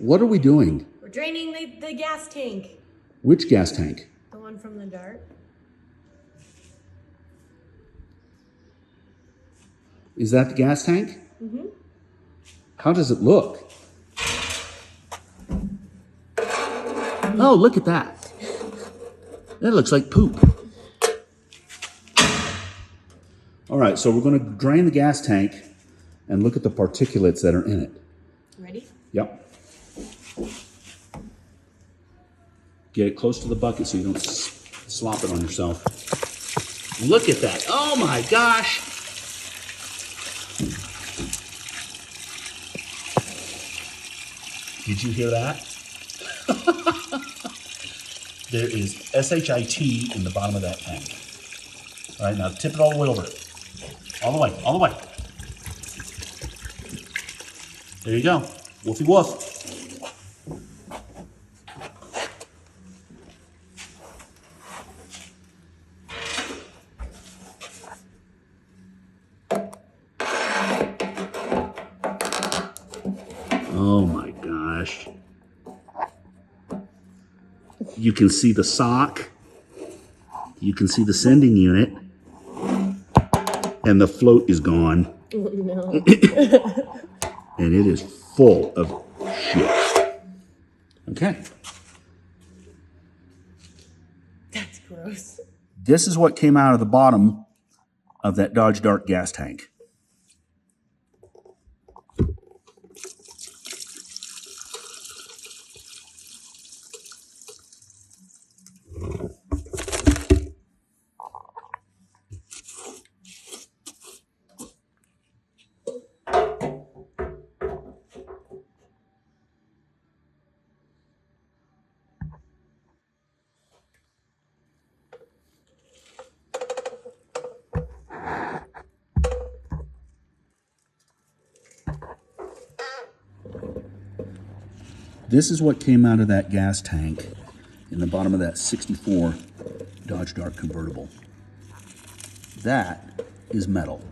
What are we doing? We're draining the gas tank. Which gas tank? The one from the dart. Is that the gas tank? Mm-hmm. How does it look? Oh, look at that. That looks like poop. All right, so we're going to drain the gas tank and look at the particulates that are in it. Ready? Yep. Get it close to the bucket so you don't slop it on yourself. Look at that. Oh my gosh. Did you hear that? There is SHIT in the bottom of that tank. All right, now tip it all the way over. All the way, all the way. There you go. Woofy woof. Oh my gosh. You can see the sock. You can see the sending unit. And the float is gone. Oh, no. And it is full of shit. Okay. That's gross. This is what came out of the bottom of that Dodge Dart gas tank. This is what came out of that gas tank in the bottom of that 64 Dodge Dart convertible. That is metal.